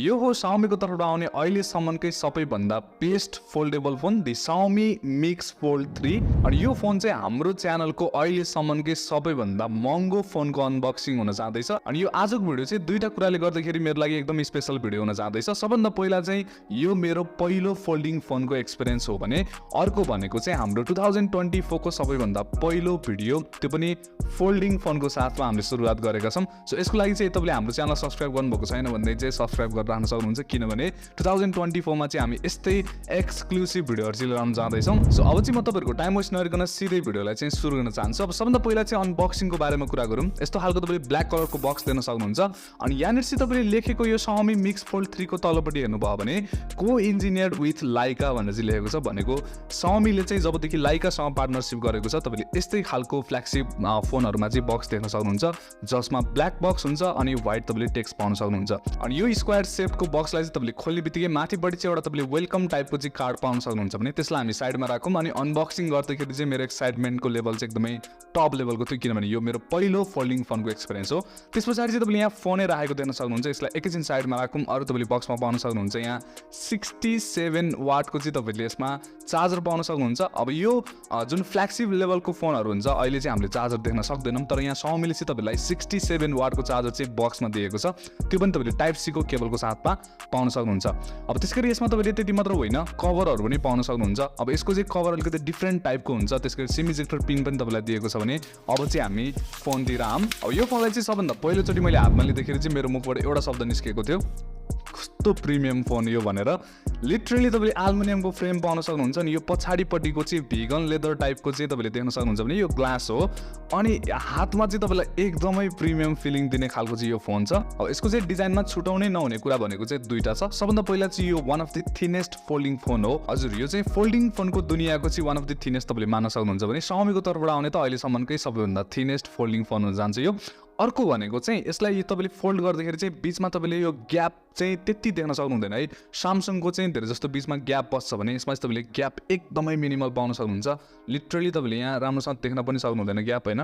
यो हो Xiaomi को तर्फबाट आउने अहिलेसम्मकै सबैभन्दा best foldable phone the Xiaomi MIX FOLD 3 अनि यो फोन चाहिँ हाम्रो च्यानलको अहिलेसम्मकै सबैभन्दा महँगो फोनको अनबक्सिङ हुन जाँदैछ। अनि यो आजको भिडियो चाहिँ दुईटा कुराले गर्दाखेरि मेरो लागि एकदम स्पेशल भिडियो हुन जाँदैछ। सबभन्दा पहिला चाहिँ यो मेरो पहिलो फोल्डिङ फोनको एक्सपिरियन्स हो भने अर्को भनेको चाहिँ हाम्रो 2024 को सबैभन्दा पहिलो भिडियो, त्यो पनि फोल्डिङ फोनको साथमा हामीले सुरुवात गरेका छौँ। सो यसको लागि चाहिँ तपाईँले हाम्रो च्यानल सब्सक्राइब गर्नुभएको छैन भने चाहिँ सब्सक्राइब गरेर राख्न सक्नुहुन्छ, किनभने 2024 मा चाहिँ हामी यस्तै एक्सक्लुसिभ भिडियोहरू चाहिँ लिएर जाँदैछौँ। सो अब चाहिँ म तपाईँहरूको टाइम वेस्ट नगरिकन सिधै भिडियोलाई चाहिँ सुरु गर्न चाहन्छु। अब सबभन्दा पहिला चाहिँ अनबक्सिङको बारेमा कुरा गरौँ। यस्तो खालको तपाईँले ब्ल्याक कलरको बक्स देख्न सक्नुहुन्छ अनि यहाँनिर चाहिँ तपाईँले लेखेको यो Xiaomi MIX FOLD 3 को तलपट्टि हेर्नुभयो भने को इन्जिनियर्ड विथ लाइका भनेर चाहिँ लेखेको छ। भनेको Xiaomi-ले चाहिँ जबदेखि लाइकासँग पार्टनरसिप गरेको छ तपाईँले यस्तै खालको फ्ल्यागसिप फोनहरूमा चाहिँ बक्स देख्न सक्नुहुन्छ, जसमा ब्ल्याक बक्स हुन्छ अनि व्हाइट तपाईँले टेक्स्ट पाउन सक्नुहुन्छ। अनि यो स्क्वायर शेपको बक्सलाई चाहिँ तपाईँले खोल्ने बित्तिकै माथिपट्टि चाहिँ एउटा तपाईँले वेलकम टाइपको चाहिँ कार्ड पाउन सक्नुहुन्छ भने त्यसलाई हामी साइडमा राखौँ। अनि अनबक्सिङ गर्दाखेरि चाहिँ मेरो एक्साइटमेन्टको लेभल चाहिँ एकदमै टप लेभलको थियो, किनभने यो मेरो पहिलो फोल्डिङ फोनको एक्सपिरियन्स हो। त्यस पछाडि चाहिँ तपाईँले यहाँ फोनै राखेको देख्न सक्नुहुन्छ। यसलाई एकैछिन साइडमा राखौँ। अरू तपाईँले बक्समा पाउन सक्नुहुन्छ यहाँ 67 वाटको चाहिँ तपाईँले यसमा चार्जर पाउन सक्नुहुन्छ। अब यो जुन फ्ल्यागसिप लेभलको फोनहरू हुन्छ अहिले चाहिँ हामीले चार्जर देख्न सक्दैनौँ, तर यहाँ Xiaomi-ले चाहिँ तपाईँलाई 67 वाटको चार्जर चाहिँ बक्समा दिएको छ। त्यो पनि तपाईँले टाइप सी को केबलको साथमा पाउन सक्नुहुन्छ। अब त्यसरी यसमा तपाईँले त्यति मात्र होइन, कभरहरू पनि पाउन सक्नुहुन्छ। अब यसको चाहिँ कभर अलिकति डिफ्रेन्ट टाइपको हुन्छ, त्यसको सिम इजेक्टर पिन पनि तपाईँलाई दिएको छ भने अब चाहिँ हामी फोनतिर आऊँ। अब यो फोनलाई चाहिँ सबभन्दा पहिलोचोटि मैले हातमा लिँदाखेरि चाहिँ मेरो मुखबाट एउटा शब्द निस्केको थियो, कस्तो प्रिमियम फोन यो भनेर। लिटरली तपाईँले एल्युमिनियमको फ्रेम पाउन सक्नुहुन्छ अनि यो पछाडिपट्टिको चाहिँ भिगन लेदर टाइपको चाहिँ तपाईँले देख्न सक्नुहुन्छ भने यो ग्लास हो अनि हातमा चाहिँ तपाईँलाई एकदमै प्रिमियम फिलिङ दिने खालको चाहिँ यो फोन छ। अब यसको चाहिँ डिजाइनमा छुटाउनै नहुने कुरा भनेको चाहिँ दुईटा छ। सबभन्दा पहिला चाहिँ यो one of the thinnest folding phone हो। हजुर, यो चाहिँ फोल्डिङ फोनको दुनियाँको चाहिँ वान अफ द थिनेस्ट तपाईँले मान्न सक्नुहुन्छ भने Xiaomi को तर्फबाट आउने त अहिलेसम्मकै सबैभन्दा थिनेस्ट फोल्डिङ फोन हुन जान्छ यो। अर्को भनेको चाहिँ यसलाई तपाईँले फोल्ड गर्दाखेरि चाहिँ बिचमा तपाईँले यो ग्याप चाहिँ त्यति देख्न सक्नुहुँदैन है। स्यामसङको चाहिँ धेरै जस्तो बिचमा ग्याप बस्छ भने यसमा चाहिँ तपाईँले ग्याप एकदमै मिनिमल पाउन सक्नुहुन्छ। लिटरली तपाईँले यहाँ राम्रोसँग देख्न पनि सक्नुहुँदैन ग्याप, होइन,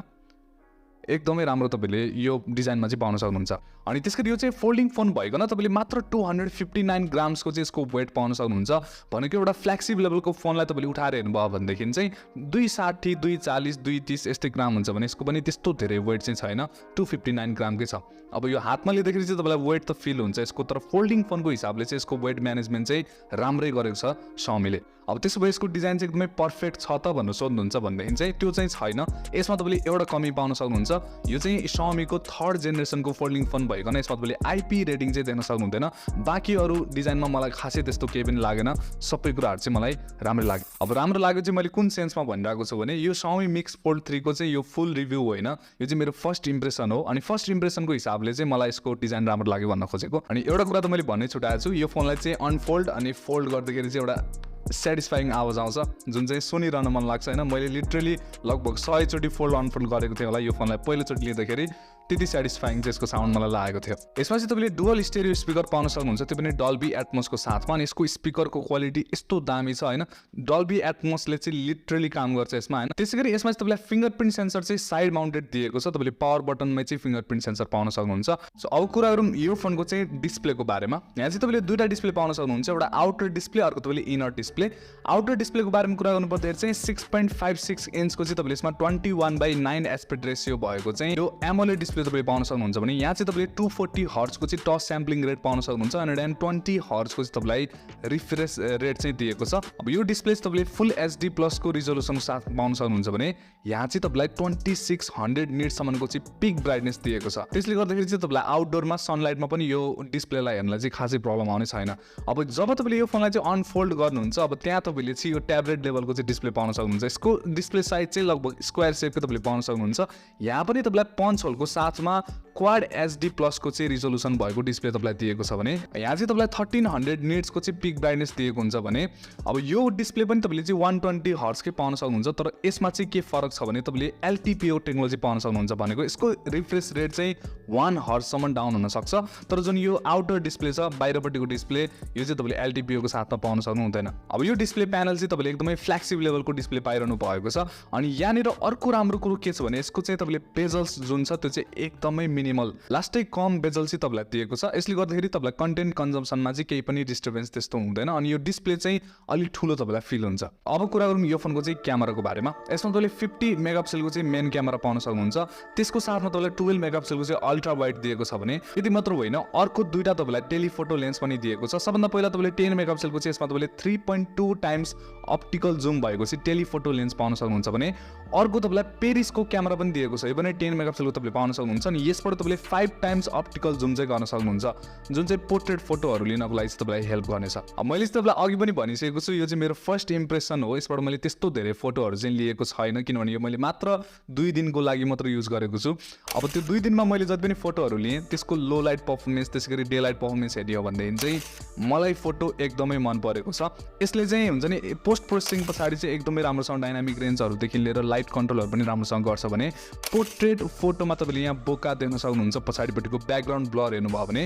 एकदमै राम्रो तपाईँले यो डिजाइनमा चाहिँ पाउन सक्नुहुन्छ। अनि त्यसरी यो चाहिँ फोल्डिङ फोन भइकन तपाईँले मात्र 259 ग्राम्सको चाहिँ यसको वेट पाउन सक्नुहुन्छ। भनेको एउटा फ्ल्यागसिप लेभलको फोनलाई तपाईँले उठाएर हेर्नुभयो भनेदेखि चाहिँ 260, 240, 230 यस्तै ग्राम हुन्छ भने यसको पनि त्यस्तो धेरै वेट चाहिँ छैन, 259 ग्रामकै छ। अब यो हातमा लिँदाखेरि चाहिँ तपाईँलाई वेट त फिल हुन्छ यसको, तर फोल्डिङ फोनको हिसाबले चाहिँ यसको वेट म्यानेजमेन्ट चाहिँ राम्रै गरेको छ Xiaomi-ले। अब त्यसो भए यसको डिजाइन चाहिँ एकदमै पर्फेक्ट छ त भनेर सोध्नुहुन्छ भनेदेखि चाहिँ त्यो चाहिँ छैन। यसमा तपाईँले एउटा कमी पाउन सक्नुहुन्छ, यो चाहिँ Xiaomi को 3rd जेनेरेसनको फोल्डिङ फोन भइकन यसमा तपाईँले IP रेटिङ चाहिँ देख्न सक्नुहुँदैन। बाँकी अरू डिजाइनमा मलाई खासै त्यस्तो केही पनि लागेन, सबै कुराहरू चाहिँ मलाई राम्रो लाग्यो। अब राम्रो लाग्यो चाहिँ मैले कुन सेन्समा भनिरहेको छु भने यो Xiaomi MIX FOLD 3 को चाहिँ यो फुल रिभ्यू होइन, यो चाहिँ मेरो फर्स्ट इम्प्रेसन हो। अनि फर्स्ट इम्प्रेसनको हिसाबले चाहिँ मलाई यसको डिजाइन राम्रो लाग्यो भन्न खोजेको। अनि एउटा कुरा त मैले भन्नै छुटाएको छु, यो फोनलाई चाहिँ अनफोल्ड अनि फोल्ड गर्दाखेरि चाहिँ एउटा सेटिस्फाइङ आवाज आउँछ जुन चाहिँ सुनिरहन मन लाग्छ, होइन। मैले लिटरली लगभग 100 चोटि फोल्ड अनफोल्ड गरेको थिएँ होला यो फोनलाई पहिलोचोटि लिँदाखेरि, त्यति सेटिस्फाइङ चाहिँ यसको साउन्ड मलाई लागेको थियो। यसमा चाहिँ तपाईँले डुअल स्टेरियो स्पिकर पाउन सक्नुहुन्छ, त्यो पनि डल्बी एटमोसको साथमा। अनि यसको स्पिकरको क्वालिटी यस्तो दामी छ, होइन। डल्बी एटमोसले चाहिँ लिटरली काम गर्छ यसमा, होइन। त्यसै गरी यसमा चाहिँ तपाईँलाई फिङ्गरप्रिन्ट सेन्सर चाहिँ साइड माउन्टेड दिएको छ, तपाईँले पावर बटनमै चाहिँ फिङ्गरप्रिन्ट सेन्सर पाउन सक्नुहुन्छ। सो अब कुरा गरौँ यो फोनको चाहिँ डिस्प्लेको बारेमा। यहाँ चाहिँ तपाईँले दुईवटा डिस्प्ले पाउन सक्नुहुन्छ, एउटा आउटर डिस्प्ले, अर्को तपाईँले इनर डिस्प्ले। आउटर डिस्प्लेको बारेमा कुरा गर्नुपर्दाखेरि चाहिँ 6.56 इन्चको चाहिँ तपाईँले यसमा 21/9 एस्पेक्ट रेसियो भएको चाहिँ यो एमोलेड डिस्प्ले तपाईँले पाउन सक्नुहुन्छ भने यहाँ चाहिँ तपाईँले 240 हर्ट्जको चाहिँ टच स्याम्पलिङ रेट पाउन सक्नुहुन्छ, 120 हर्ट्जको चाहिँ तपाईँलाई रिफ्रेस रेट चाहिँ दिएको छ। अब यो डिस्प्ले चाहिँ तपाईँले फुल HD प्लसको रिजोल्युसनको साथ पाउन सक्नुहुन्छ भने यहाँ चाहिँ तपाईँलाई 2600 निट्सम्मको चाहिँ पिक ब्राइटनेस दिएको छ। त्यसले गर्दाखेरि चाहिँ तपाईँलाई आउटडोरमा सनलाइटमा पनि यो डिस्प्लेलाई हेर्नलाई चाहिँ खासै प्रब्लम आउने छैन। अब जब तपाईँले यो फोनलाई चाहिँ अनफोल्ड गर्नुहुन्छ, अब त्यहाँ तपाईँले चाहिँ यो ट्याब्लेट लेभलको चाहिँ डिस्प्ले पाउन सक्नुहुन्छ। यसको डिस्प्ले साइज चाहिँ लगभग स्क्वायर शेपको तपाईँले पाउन सक्नुहुन्छ। यहाँ पनि तपाईँलाई पन्च होलको साथमा क्वाड HD प्लसको चाहिँ रिजोल्युसन भएको डिस्प्ले तपाईँलाई दिएको छ भने यहाँ चाहिँ तपाईँलाई 1300 निट्सको चाहिँ पिक ब्राइटनेस दिएको हुन्छ भने अब यो डिस्प्ले पनि तपाईँले चाहिँ 120 हर्ट्जकै पाउन सक्नुहुन्छ। तर यसमा चाहिँ के फरक छ भने तपाईँले LTPO टेक्नोलोजी पाउन सक्नुहुन्छ। भनेको यसको रिफ्रेस रेट चाहिँ 1 हर्ट्जसम्म डाउन हुनसक्छ, तर जुन यो आउटर डिस्प्ले छ बाहिरपट्टिको डिस्प्ले यो चाहिँ तपाईँले LTPO को साथमा पाउन सक्नुहुँदैन। अब यो डिस्प्ले प्यानल चाहिँ तपाईँले एकदमै फ्ल्यागसिप लेभलको डिस्प्ले पाइरहनु भएको छ। अनि यहाँनिर अर्को राम्रो कुरो के छ भने यसको चाहिँ तपाईँले पेजल्स जुन छ त्यो चाहिँ एकदमै मिनिमल लास्टै कम बेजल चाहिँ तपाईँलाई दिएको छ। यसले गर्दाखेरि तपाईँलाई कन्टेन्ट कन्जम्सनमा चाहिँ केही पनि डिस्टर्बेन्स त्यस्तो हुँदैन अनि यो डिस्प्ले चाहिँ अलिक ठुलो तपाईँलाई फिल हुन्छ। अब कुरा गरौँ यो फोनको चाहिँ क्यामेराको बारेमा। यसमा तपाईँले 50 मेगापिक्सलको चाहिँ मेन क्यामेरा पाउन सक्नुहुन्छ। त्यसको साथमा तपाईँलाई 12 मेगापिक्सलको चाहिँ अल्ट्रा वाइड दिएको छ भने यति मात्र होइन, अर्को दुईटा तपाईँलाई टेलिफोटो लेन्स पनि दिएको छ। सबभन्दा पहिला तपाईँले 10 मेगापिक्सलको चाहिँ यसमा तपाईँले 3.2 टाइम्स अप्टिकल जुम भएको चाहिँ टेलिफोटो लेन्स पाउन सक्नुहुन्छ भने अर्को तपाईँलाई पेरिसको क्यामेरा पनि दिएको छ। यो पनि 10 मेगापिक्सलको तपाईँले पाउन सक्नुहुन्छ अनि यसबाट तपाईँले 5 टाइम्स अप्टिकल जुम चाहिँ गर्न सक्नुहुन्छ, जुन चाहिँ पोर्ट्रेट फोटोहरू लिनको लागि चाहिँ तपाईँलाई हेल्प गर्नेछ। अब मैले चाहिँ तपाईँलाई अघि पनि भनिसकेको छु, यो चाहिँ मेरो फर्स्ट इम्प्रेसन हो। यसबाट मैले त्यस्तो धेरै फोटोहरू चाहिँ लिएको छैन किनभने यो मैले मात्र 2 दिनको लागि मात्र युज गरेको छु। अब त्यो 2 दिनमा मैले जति पनि फोटोहरू लिएँ त्यसको लो लाइट पर्फर्मेन्स त्यसै गरी डे लाइट पर्फर्मेन्स हेर्ने हो भनेदेखि चाहिँ मलाई फोटो एकदमै मन परेको छ। यसले चाहिँ हुन्छ नि पोस्ट प्रोसेसिङ पछाडि चाहिँ एकदमै राम्रोसँग डाइनामिक रेन्जहरूदेखि लिएर लाइट कन्ट्रोलहरू पनि राम्रोसँग गर्छ भने पोर्ट्रेट फोटोमा तपाईँले यहाँ बोका देख्न सक्नुहुन्छ। पछाडिपट्टिको ब्याकग्राउन्ड ब्लर हेर्नुभयो भने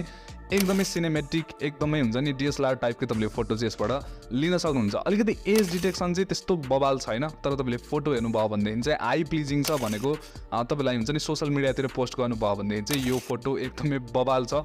एकदमै सिनेमेटिक एकदमै हुन्छ नि डिएसएलआर टाइपको तपाईँले फोटो चाहिँ यसबाट लिन सक्नुहुन्छ। अलिकति एज डिटेक्सन चाहिँ त्यस्तो बवाल छैन, तर तपाईँले फोटो हेर्नुभयो भनेदेखि चाहिँ आई प्लिजिङ छ भनेको तपाईँलाई हुन्छ नि सोसियल मिडियातिर पोस्ट गर्नुभयो भनेदेखि चाहिँ यो फोटो एकदमै बवाल छ,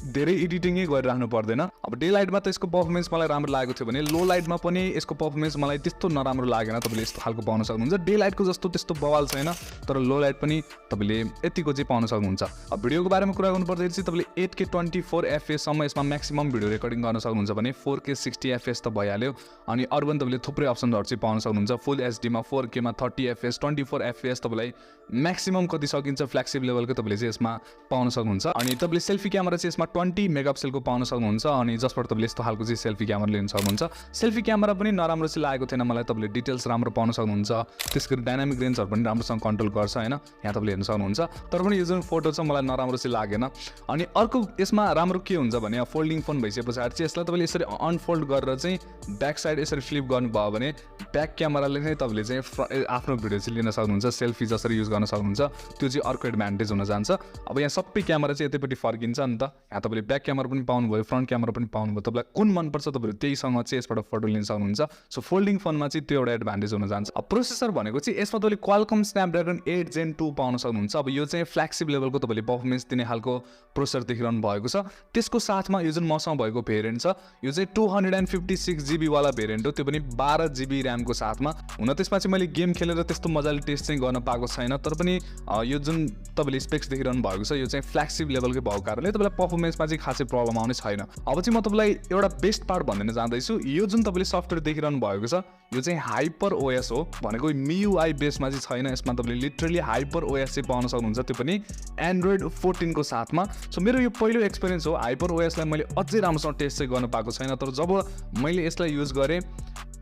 धेरै एडिटिङै गरिराख्नु पर्दैन। अब डे लाइटमा त यसको पर्फर्मेन्स मलाई राम्रो लागेको थियो भने लो लाइटमा पनि यसको पर्फर्मेन्स मलाई त्यस्तो नराम्रो लागेन। तपाईँले यस्तो खालको पाउन सक्नुहुन्छ। डे लाइटको जस्तो त्यस्तो बवाल छैन, तर लो लाइट पनि तपाईँले यतिको चाहिँ पाउन सक्नुहुन्छ। अब भिडियोको बारेमा कुरा गर्नुपर्दाखेरि चाहिँ तपाईँले 8K 24 FPS यसमा म्याक्सिमम भिडियो रेकर्डिङ गर्न सक्नुहुन्छ भने 4K 60 FPS त भइहाल्यो अनि अरू पनि तपाईँले थुप्रै अप्सनहरू चाहिँ पाउन सक्नुहुन्छ। फुल एचडीमा 4K मा 30 FPS 24 FPS तपाईँलाई म्याक्सिमम कति सकिन्छ फ्ल्यागसिप लेभलको तपाईँले चाहिँ यसमा पाउन सक्नुहुन्छ। अनि तपाईँले सेल्फी क्यामेरा चाहिँ यसमा 20 मेगापिक्सलको पाउन सक्नुहुन्छ अनि जसबाट तपाईँले यस्तो खालको चाहिँ सेल्फी क्यामेरा लिन सक्नुहुन्छ। सेल्फी क्यामेरा पनि नराम्रो चाहिँ लागेको थिएन मलाई, तपाईँले डिटेल्स राम्रो पाउन सक्नुहुन्छ। त्यसको डाइनामिक रेन्जहरू पनि राम्रोसँग कन्ट्रोल गर्छ होइन, यहाँ तपाईँले हेर्न सक्नुहुन्छ। तर पनि यो जुन फोटो छ मलाई नराम्रो चाहिँ लागेन। अनि अर्को यसमा राम्रो के हुन्छ भने फोल्डिङ फोन भइसके पछाडि चाहिँ यसलाई तपाईँले यसरी अनफोल्ड गरेर चाहिँ ब्याक साइड यसरी फ्लिप गर्नुभयो भने ब्याक क्यामेराले नै तपाईँले चाहिँ आफ्नो भिडियो चाहिँ लिन सक्नुहुन्छ, सेल्फी जसरी युज गर्न सक्नुहुन्छ। त्यो चाहिँ अर्को एडभान्टेज हुन जान्छ। अब यहाँ सबै क्यामेरा चाहिँ यतैपट्टि फर्किन्छ नि त, यहाँ तपाईँले ब्याक क्यामेरा पनि पाउनुभयो, फ्रन्ट क्यामेरा पनि पाउनुभयो। तपाईँलाई कुन मनपर्छ तपाईँहरू त्यहीसँग चाहिँ यसबाट फोटो लिन सक्नुहुन्छ। सो फोल्डिङ फोनमा चाहिँ त्यो एउटा एडभान्टेज हुन जान्छ। अब प्रोसेसर भनेको चाहिँ यसमा तपाईँले क्वालकम स्न्यापड्रागन 8 Gen 2 पाउन सक्नुहुन्छ। अब यो चाहिँ फ्ल्यागसिप लेभलको तपाईँले पर्फर्मेन्स दिने खालको प्रोसेसर देखिरहनु भएको छ। त्यसको साथमा यो जुन मसँग भएको भेरिएन्ट छ यो चाहिँ 256 GB वाला भेरिएन्ट हो, त्यो पनि 12 GB ऱ्यामको साथमा। हुन त्यसमा चाहिँ मैले गेम खेलेर त्यस्तो मजाले टेस्ट चाहिँ गर्न पाएको छैन, तर पनि यो जुन तपाईँले स्पेक्स देखिरहनु भएको छ यो चाहिँ फ्ल्यागसिप लेभलकै भएको कारणले तपाईँलाई पर्फर्मेन्समा चाहिँ खासै प्रब्लम आउने छैन। अब चाहिँ म तपाईँलाई एउटा बेस्ट पार्ट भनिन जाँदैछु। यो जुन तपाईँले सफ्टवेयर देखिरहनु भएको छ यो चाहिँ हाइपर ओएस हो भनेको MIUI बेसमा चाहिँ छैन। यसमा तपाईँले लिटरली हाइपर ओएस चाहिँ पाउन सक्नुहुन्छ, त्यो पनि एन्ड्रोइड 14 को साथमा। सो मेरो यो पहिलो एक्सपिरियन्स हो। हाइपर ओएसलाई मैले अझै राम्रोसँग टेस्ट चाहिँ गर्न पाएको छैन, तर जब मैले यसलाई युज गरेँ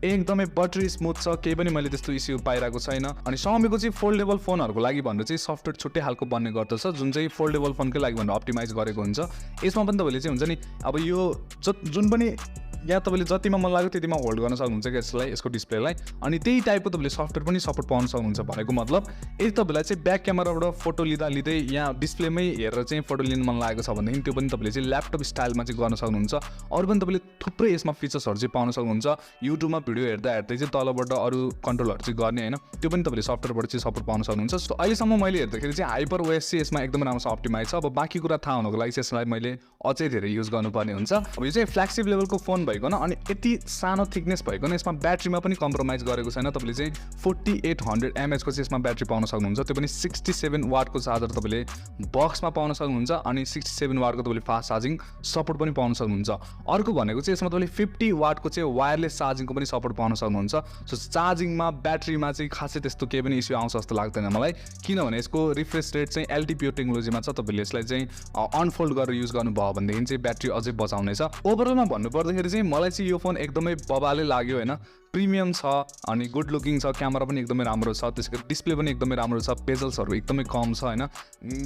एकदमै बटरी स्मुथ छ, केही पनि मैले त्यस्तो इस्यु पाइरहेको छैन। अनि Xiaomiको चाहिँ फोल्डेबल फोनहरूको लागि भनेर चाहिँ सफ्टवेयर छुट्टै खालको बन्ने गर्दछ जुन चाहिँ फोल्डेबल फोनकै लागि भनेर अप्टिमाइज गरेको हुन्छ। यसमा पनि तपाईँले चाहिँ हुन्छ नि अब यो जुन पनि यहाँ तपाईँले जतिमा मन लाग्यो त्यतिमा होल्ड गर्न सक्नुहुन्छ कि यसलाई, यसको डिस्प्लेलाई। अनि त्यही टाइपको तपाईँले सफ्टवेयर पनि सपोर्ट पाउन सक्नुहुन्छ। भनेको मतलब यदि तपाईँलाई चाहिँ ब्याक क्यामेराबाट फोटो लिँदै यहाँ डिस्प्लेमै हेरेर चाहिँ फोटो लिन मन लागेको छ भनेदेखि त्यो पनि तपाईँले चाहिँ ल्यापटप स्टाइलमा चाहिँ गर्न सक्नुहुन्छ। अरू पनि तपाईँले थुप्रै यसमा फिचर्सहरू चाहिँ पाउन सक्नुहुन्छ। युट्युबमा भिडियो हेर्दै चाहिँ तलबाट अरू कन्ट्रोलहरू चाहिँ गर्ने होइन, त्यो पनि तपाईँले सफ्टवेयरबाट चाहिँ सपोर्ट पाउन सक्नुहुन्छ। सो अहिलेसम्म मैले हेर्दाखेरि चाहिँ हाइपर ओएस चाहिँ यसमा एकदमै राम्रोसँग अप्टिमाइज छ। अब बाँकी कुरा थाहा हुनको लागि चाहिँ यसलाई मैले अझै धेरै युज गर्नुपर्ने हुन्छ। अब यो चाहिँ फ्ल्यागसिप लेभलको फोन भइकन अनि यति सानो थिकनेस भइकन यसमा ब्याट्रीमा पनि कम्प्रोमाइज गरेको छैन। तपाईँले चाहिँ 4800 mAh को चाहिँ यसमा ब्याट्री पाउन सक्नुहुन्छ, त्यो पनि 67 वाटको चार्जर तपाईँले बक्समा पाउन सक्नुहुन्छ अनि 67 वाटको तपाईँले फास्ट चार्जिङ सपोर्ट पनि पाउन सक्नुहुन्छ। अर्को भनेको चाहिँ यसमा तपाईँले 50 वाटको चाहिँ वायरलेस चार्जिङको पनि सपोर्ट पाउन सक्नुहुन्छ। सो चार्जिङमा ब्याट्रीमा चाहिँ खासै त्यस्तो केही पनि इस्यु आउँछ जस्तो लाग्दैन मलाई, किनभने यसको रिफ्रेस रेट चाहिँ LTPO टेक्नोलोजीमा छ। तपाईँले यसलाई चाहिँ अनफोल्ड गरेर युज गर्नुभयो भनेदेखि चाहिँ ब्याट्री अझै बचाउनेछ। ओभरअलमा भन्नुपर्दाखेरि चाहिँ मलाई चाहिँ यो फोन एकदमै बबाले लाग्यो होइन। प्रिमियम छ अनि गुड लुकिङ छ, क्यामेरा पनि एकदमै राम्रो छ, त्यसको डिस्प्ले पनि एकदमै राम्रो छ, बेजल्सहरू एकदमै कम छ होइन,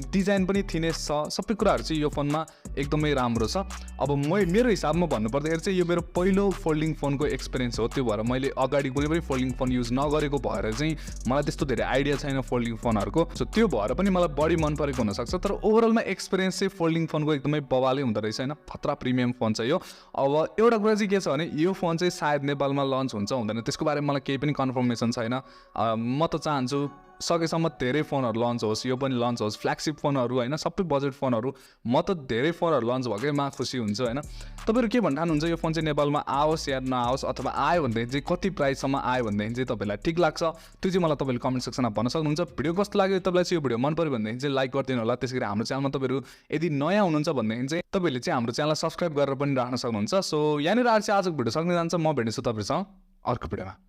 डिजाइन पनि थिनेस छ, सबै कुराहरू चाहिँ यो फोनमा एकदमै राम्रो छ। अब मेरो हिसाबमा भन्नुपर्दाखेरि चाहिँ यो मेरो पहिलो फोल्डिङ फोनको एक्सपिरियन्स हो, त्यो भएर मैले अगाडि कुनै पनि फोल्डिङ फोन युज नगरेको भएर चाहिँ मलाई त्यस्तो धेरै आइडिया छैन फोल्डिङ फोनहरूको। सो त्यो भएर पनि मलाई बढी मन परेको हुनसक्छ, तर ओभरअलमा एक्सपिरियन्स चाहिँ फोल्डिङ फोनको एकदमै बवालै हुँदो रहेछ होइन, खतरा प्रिमियम फोन छ यो। अब एउटा कुरा चाहिँ के छ भने यो फोन चाहिँ सायद नेपालमा लन्च हुन्छ हुँदैन त्यसको बारेमा मलाई केही पनि कन्फर्मेसन छैन। म त चाहन्छु सकेसम्म धेरै फोनहरू लन्च होस्, यो पनि लन्च होस्, फ्ल्यागसिप फोनहरू होइन, सबै बजेट फोनहरू। म त धेरै फोनहरू लन्च भएकैमा खुसी हुन्छु होइन। तपाईँहरू के भन्न चाहनुहुन्छ, यो फोन चाहिँ नेपालमा आओस् या नआओस्, अथवा आयो भनेदेखि चाहिँ कति प्राइससम्म आयो भनेदेखि चाहिँ तपाईँलाई ठिक लाग्छ, त्यो चाहिँ मलाई तपाईँले कमेन्ट सेक्सनमा भन्न सक्नुहुन्छ। भिडियो कस्तो लाग्यो, तपाईँलाई चाहिँ यो भिडियो मन पऱ्यो भनेदेखि चाहिँ लाइक गरिदिनु होला। त्यसै गरी हाम्रो च्यानलमा तपाईँहरू यदि नयाँ हुनुहुन्छ भनेदेखि चाहिँ तपाईँहरूले चाहिँ हाम्रो च्यानललाई सब्सक्राइब गरेर पनि राख्न सक्नुहुन्छ। सो यहाँनिर आज चाहिँ आजको भिडियो सक्ने जान्छ। म भेट्नेछु तपाईँहरूसँग अर्को भिडियोमा।